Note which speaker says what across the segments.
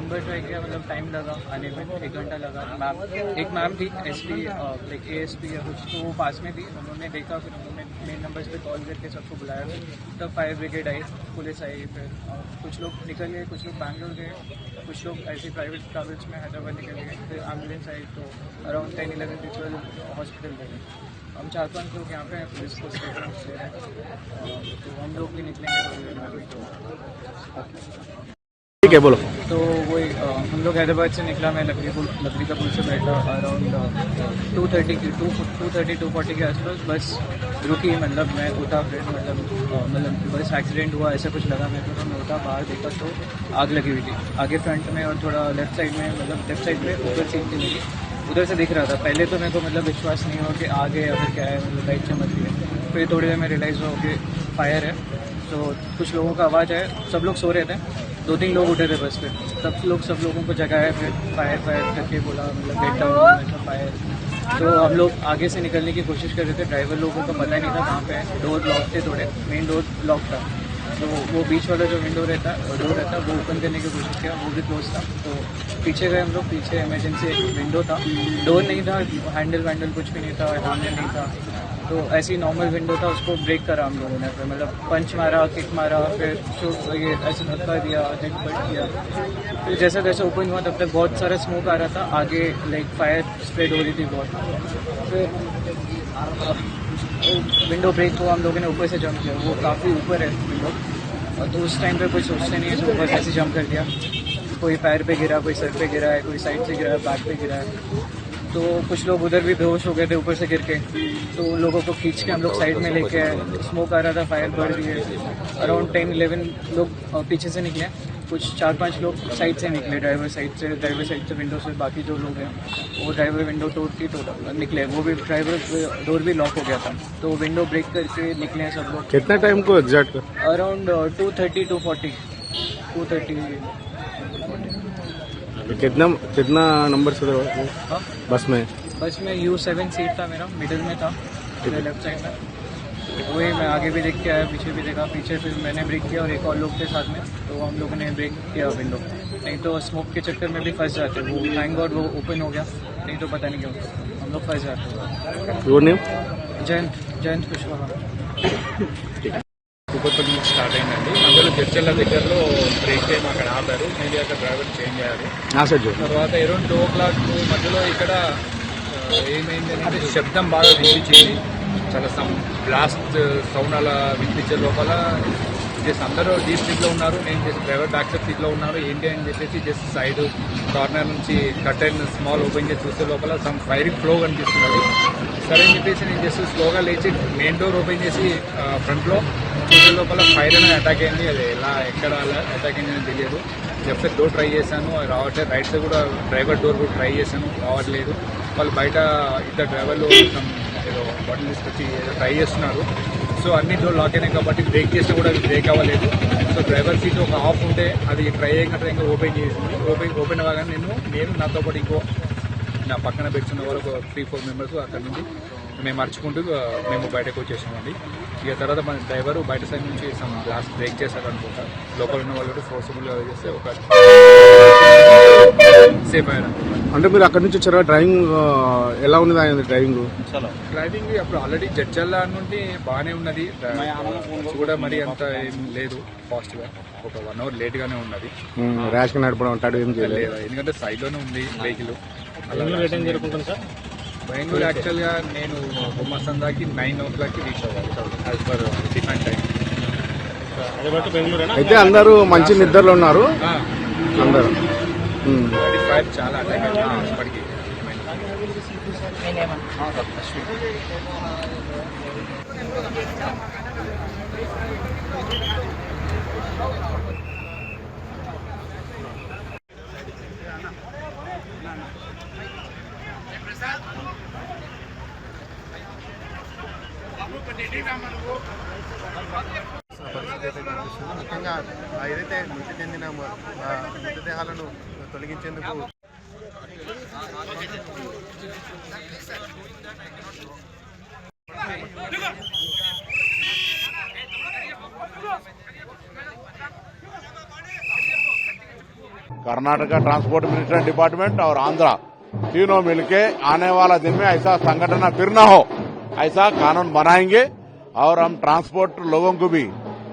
Speaker 1: Number try किया, मतलब time लगा आने में, 1 घंटा लगा। मैम, एक मैम थी एसपी लाइक एएसपी या कुछ, तो वो पास में थी, उन्होंने देखा, फिर उन्होंने मेन नंबर्स पे कॉल करके सबको बुलाया। फिर तब फायर ब्रिगेड आई, पुलिस आई, फिर कुछ लोग निकल गए, कुछ लोग बैंगलोर गए, कुछ लोग ऐसे प्राइवेट ट्रैवल्स में हैदराबाद निकल गए। फिर एम्बुलेंस आई तो अराउंड 10-11 पीपल हॉस्पिटल गए। हम 4-5 लोग यहाँ पे हैं, पुलिस को स्टेटमेंट्स दे रहे हैं, तो हम लोग भी निकलेंगे थोड़ी देर में।
Speaker 2: ठीक है, बोलो।
Speaker 1: तो वही हम लोग हैदराबाद से निकला, मैं लकड़ी का पुल से बैठा, अराउंड 2:40 के आसपास बस रुकी। मतलब मैं उठा, फिर मतलब बस एक्सीडेंट हुआ ऐसा कुछ लगा मेरे को। तो मैं उठा, बाहर देखा तो आग लगी हुई थी आगे फ्रंट में, और थोड़ा लेफ्ट साइड में, मतलब लेफ्ट साइड में ऊपर सीट थी मेरी, उधर से दिख रहा था। पहले तो मेरे को मतलब विश्वास नहीं हुआ कि आगे या फिर क्या है, मतलब लाइट चमक रही है। फिर थोड़ी देर में रियलाइज़ हुआ कि फायर है। तो कुछ लोगों का आवाज़ आया, सब लोग सो रहे थे, 2-3 लोग उठे थे बस। फिर सब लोगों को जगाया, फिर फायर करके बोला, मतलब गेट डाउन, ऐसा फायर। तो हम लोग आगे से निकलने की कोशिश कर रहे थे, ड्राइवर लोगों को पता नहीं था कहाँ पे है, डोर लॉक थे थोड़े, मेन डोर लॉक था। तो वो बीच वाला जो विंडो रहता डोर रहता, वो ओपन करने की कोशिश किया, वो भी क्लोज था। तो पीछे गए हम लोग, पीछे इमरजेंसी विंडो था, डोर नहीं था, हैंडल कुछ भी नहीं था, हैंडल नहीं था। तो ऐसी नॉर्मल विंडो था, उसको ब्रेक करा हम लोगों ने। फिर मतलब पंच मारा, किक मारा, फिर ये ऐसे धक्का दिया, हेडबट किया। फिर जैसा जैसे ओपन हुआ तब तक बहुत सारा स्मोक आ रहा था आगे, लाइक फायर स्प्रेड हो रही थी बहुत। फिर विंडो ब्रेक हुआ, हम लोगों ने ऊपर से जंप किया, वो काफ़ी ऊपर है विंडो, और तो उस टाइम पे कुछ सोचते नहीं है, तो ऊपर ऐसे जंप कर दिया। कोई पैर पे गिरा, कोई सर पे गिरा है, कोई साइड से गिरा है, बैक पे गिरा है। तो कुछ लोग उधर भी बेहोश हो गए थे ऊपर से गिर के। तो उन लोगों को खींच के हम लोग साइड में लेके आए। स्मोक आ रहा था, फायर बढ़ रही है। अराउंड 10-11 लोग पीछे से निकले, कुछ 4-5 लोग साइड से निकले, ड्राइवर साइड से विंडो से। बाकी जो लोग हैं वो ड्राइवर विंडो तोड़ निकले, वो भी ड्राइवर डोर भी लॉक हो गया था, तो विंडो ब्रेक करके निकले हैं सब लोग।
Speaker 2: कितना टाइम को एग्जैक्ट?
Speaker 1: अराउंड 2:30
Speaker 2: कितना नंबर से
Speaker 1: हाँ,
Speaker 2: बस में?
Speaker 1: बस में U7 सीट था मेरा, मिडिल में था, लेफ्ट साइड में। वही मैं आगे भी देख के आया, पीछे भी देखा, पीछे फिर मैंने ब्रेक किया और एक और लोग थे साथ में, तो हम लोगों ने ब्रेक किया विंडो। नहीं तो स्मोक के चक्कर में भी फंस जाते, वो थैंक गॉड वो ओपन हो गया, नहीं तो पता नहीं क्यों हम लोग फंस जाते।
Speaker 2: वो नेम
Speaker 1: जयंत कुशवाहा।
Speaker 3: కూకట్పల్లి నుంచి స్టార్ట్ అయిందండి. అందులో చర్చల దగ్గరలో బ్రేక్ టైం అక్కడ ఆపారు. మేబీ అక్కడ డ్రైవర్ చేంజ్ అయ్యారు. తర్వాత అరౌండ్ 2 o'clock మధ్యలో ఇక్కడ ఏమైంది అంటే శబ్దం బాగా వినిపించింది, చాలా బ్లాస్ట్ సౌండ్ అలా వినిపించే లోపల జస్ట్ అందరూ డీప్ సీట్లో ఉన్నారు, నేను జస్ట్ డ్రైవర్ బ్యాక్ సైడ్ సీట్లో ఉన్నారు. ఏంటి అని చెప్పేసి జస్ట్ సైడ్ కార్నర్ నుంచి కర్టెన్ స్మాల్ ఓపెన్ చేసి చూసే లోపల సమ్ ఫైరింగ్ ఫ్లో కనిపిస్తున్నది. సరే అని చెప్పేసి నేను జస్ట్ స్లోగా లేచి మెయిన్ డోర్ ఓపెన్ చేసి ఫ్రంట్లో చూసే లోపల ఫైర్ అనేది అటాక్ అయింది. అది ఎలా ఎక్కడ అలా అటాక్ అయింది అని తెలియదు. లెఫ్ట్ సైడ్ డోర్ ట్రై చేశాను, అది రావట్లేదు. రైట్ సైడ్ కూడా డ్రైవర్ డోర్ కూడా ట్రై చేశాను, రావట్లేదు. వాళ్ళు బయట ఇద్దరు డ్రైవర్లు ఏదో బాటిల్ తీసుకొచ్చి ఏదో ట్రై చేస్తున్నారు. సో అన్ని డోర్ లాక్ అయినాయి కాబట్టి బ్రేక్ చేసినా కూడా అది బ్రేక్ అవ్వలేదు. సో డ్రైవర్ సీట్ ఒక ఆఫ్ ఉంటే అది ట్రై అయినట్టు ఇంకా ఓపెన్ చేసింది. ఓపెన్ అవ్వగానే నేను నాతో పాటు ఇంకో నా పక్కన పెట్టుకున్న వాళ్ళు ఒక 3-4 మెంబర్స్ అక్కడ నుంచి మేము అరుచుకుంటూ మేము బయటకు వచ్చేసామండి. ఇక తర్వాత మన డ్రైవరు బయట సైడ్ నుంచి సమ్ గ్లాస్ బ్రేక్ చేశారు అనుకుంటా. లోపల ఉన్న వాళ్ళు ఫోర్సబుల్గా చేస్తే ఒక సేఫ్ అయ్యారు.
Speaker 2: అంటే మీరు అక్కడి నుంచి వచ్చారా? డ్రైవింగ్ ఎలా ఉన్నది ఆయన డ్రైవింగ్?
Speaker 3: అప్పుడు ఆల్రెడీ జడ్చల్లా నుండి బాగానే ఉన్నది, కూడా మరి అంత ఏం లేదు, ఫాస్ట్గా ఒక 1 hour లేట్గానే ఉన్నది.
Speaker 2: ర్యాష్గా నడపడం అంటాడు ఏం చేయలేదు,
Speaker 3: ఎందుకంటే సైడ్లోనే ఉంది వెహికల్. బెంగళూరు యాక్చువల్గా నేను బొమ్మసందాకి 9 o'clock రీచ్ అవ్వాలి యాజ్ పర్ డిమాండ్ టైం.
Speaker 2: అయితే అందరూ మంచి నిద్రలో ఉన్నారు అందరూ.
Speaker 3: ఫైర్ చాలా అటాక్ అయింది ఇప్పటికీ.
Speaker 4: పరిస్థితి అయితే కనిపిస్తుంది. ముఖ్యంగా ఏదైతే మృతి చెందిన మృతదేహాలను తొలగించేందుకు
Speaker 5: कर्नाटका ट्रांसपोर्ट मिनिस्टर डिपार्टमेंट और आंध्रा तीनों मिलके आने वाला दिन में ऐसा संगठन फिर न हो, ऐसा कानून बनाएंगे। और हम ट्रांसपोर्ट लोगों को भी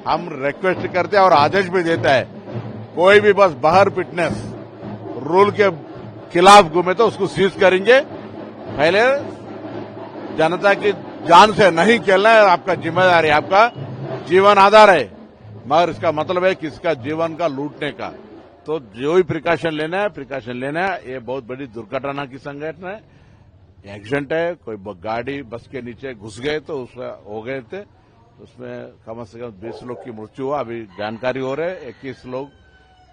Speaker 5: हम रिक्वेस्ट करते हैं और आदेश भी देता है, कोई भी बस बाहर फिटनेस रूल के खिलाफ घूमे तो उसको सीज करेंगे। पहले जनता की जान से नहीं खेलना है, आपका जिम्मेदारी, आपका जीवन आधार है, मगर इसका मतलब है किसका जीवन का लूटने का। तो जो भी प्रिकॉशन लेना है। ये बहुत बड़ी दुर्घटना की संगठन है, एक्सीडेंट है, कोई गाड़ी बस के नीचे घुस गए तो उसमें हो गए थे, उसमें कम से कम 20 लोग की मृत्यु हुआ। अभी जानकारी हो रहे 21 लोग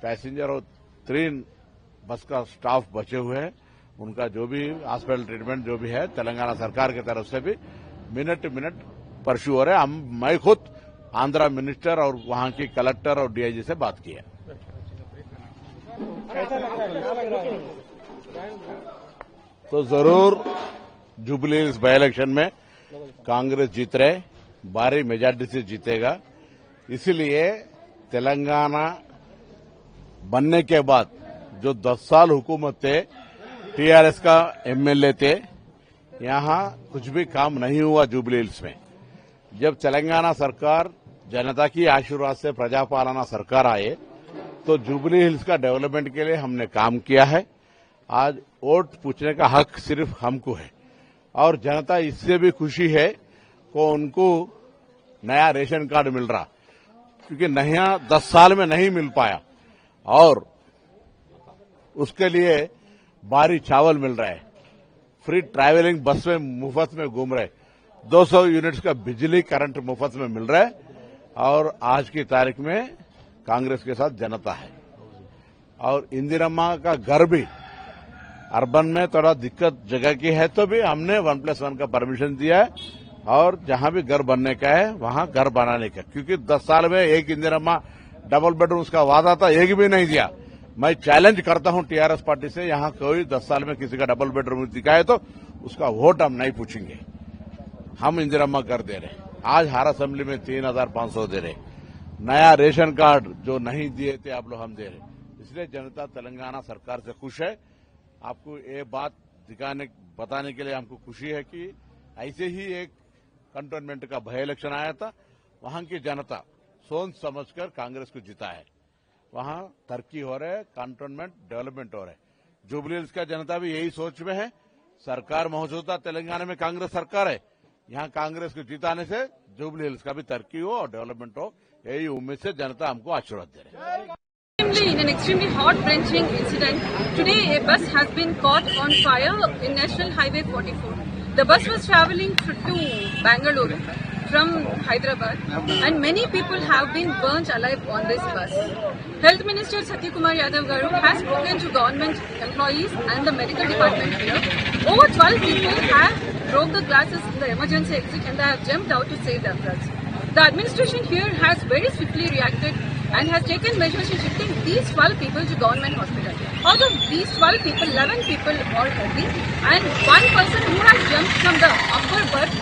Speaker 5: पैसेंजर और 3 बस का स्टाफ बचे हुए हैं। उनका जो भी हॉस्पिटल ट्रीटमेंट जो भी है तेलंगाना सरकार की तरफ से भी मिनट परस्यू हो रहे हैं। मैं खुद आंध्रा मिनिस्टर और वहां की कलेक्टर और डीआईजी से बात की है। तो जरूर जुबली हिल्स बाई इलेक्शन में कांग्रेस जीत रहे, भारी मेजॉरिटी से जीतेगा। इसलिए तेलंगाना बनने के बाद जो 10 साल हुकूमत थे, टीआरएस का एमएलए थे, यहां कुछ भी काम नहीं हुआ जुबली हिल्स में। जब तेलंगाना सरकार जनता की आशीर्वाद से प्रजापालना सरकार आए तो जुबली हिल्स का डेवलपमेंट के लिए हमने काम किया है। आज वोट पूछने का हक सिर्फ हमको है और जनता इससे भी खुशी है कि उनको नया रेशन कार्ड मिल रहा, क्योंकि नया 10 साल में नहीं मिल पाया और उसके लिए भारी चावल मिल रहा है, फ्री ट्रैवलिंग बस में मुफ्त में घूम रहे, 200 यूनिट्स का बिजली करंट मुफ्त में मिल रहा है। और आज की तारीख में कांग्रेस के साथ जनता है। और इंदिरम्मा का घर भी अर्बन में थोड़ा दिक्कत जगह की है तो भी हमने 1+1 का परमिशन दिया है और जहां भी घर बनने का है वहां घर बनाने का, क्योंकि 10 साल में एक इंदिरम्मा डबल बेडरूम का वादा था, एक भी नहीं दिया। मैं चैलेंज करता हूं टीआरएस पार्टी से, यहां कोई 10 साल में किसी का डबल बेडरूम दिखाए तो उसका वोट हम नहीं पूछेंगे। हम इंदिरम्मा कर दे रहे, आज हर असेंबली में 3500 दे रहे, नया रेशन कार्ड जो नहीं दिए थे आप लोग हम दे रहे। इसलिए जनता तेलंगाना सरकार से खुश है। आपको ये बात बताने के लिए हमको खुशी है कि ऐसे ही एक कंटोनमेंट का बाई इलेक्शन आया था, वहां की जनता सोच समझकर कांग्रेस को जिता है। वहां तरक्की हो रहा है, कंटोनमेंट डेवलपमेंट हो रहा है। जुबली हिल्स का जनता भी यही सोच में है। सरकार मौजूदा तेलंगाना में कांग्रेस सरकार है, यहां कांग्रेस को जिताने से जुबली हिल्स का भी तरक्की हो और डेवलपमेंट हो, यही उम्मीद से जनता हमको आशीर्वाद दे रही है।
Speaker 6: In an extremely heart-wrenching incident, today a bus has been caught on fire in National Highway 44. The bus was travelling to Bangalore from Hyderabad, and many people have been burnt alive on this bus. Health Minister Satyakumar Yadav Garu has spoken to government employees and the medical department here. Over 12 people have broke the glasses in the emergency exit and they have jumped out to save themselves. The administration here has very swiftly reacted and has taken measures in shifting these 12 people to government hospital. Out of these 12 people, 11 people are healthy and one person who has jumped from the upper berth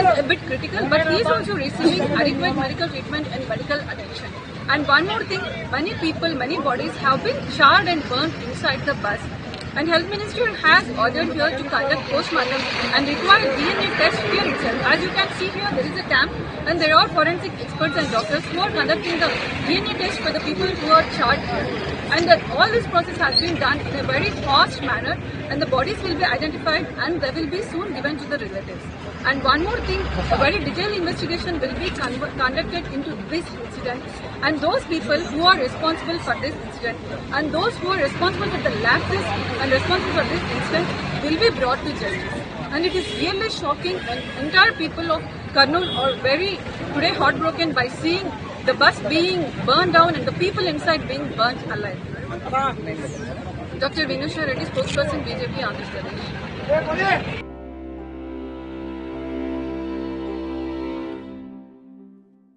Speaker 6: is a bit critical, but he is also receiving adequate medical treatment and medical attention. And one more thing, many people, many bodies have been charred and burnt inside the bus. And Health Minister has ordered here to conduct postmortem and require DNA test here itself. As you can see here, there is a camp and there are forensic experts and doctors who are conducting the DNA test for the people who are charged here. And that all this process has been done in a very fast manner and the bodies will be identified and they will be soon given to the relatives. And one more thing, a very detailed investigation will be conducted into this incident and those people who are responsible for this incident and those who are responsible for the lapses and responsible for this incident will be brought to justice. And it is really shocking and entire people of Kurnool are very today heartbroken by seeing the bus being burned down and the people inside being burnt alive. Dr. Vinusha Reddy, spokesperson BJP Andhra Pradesh.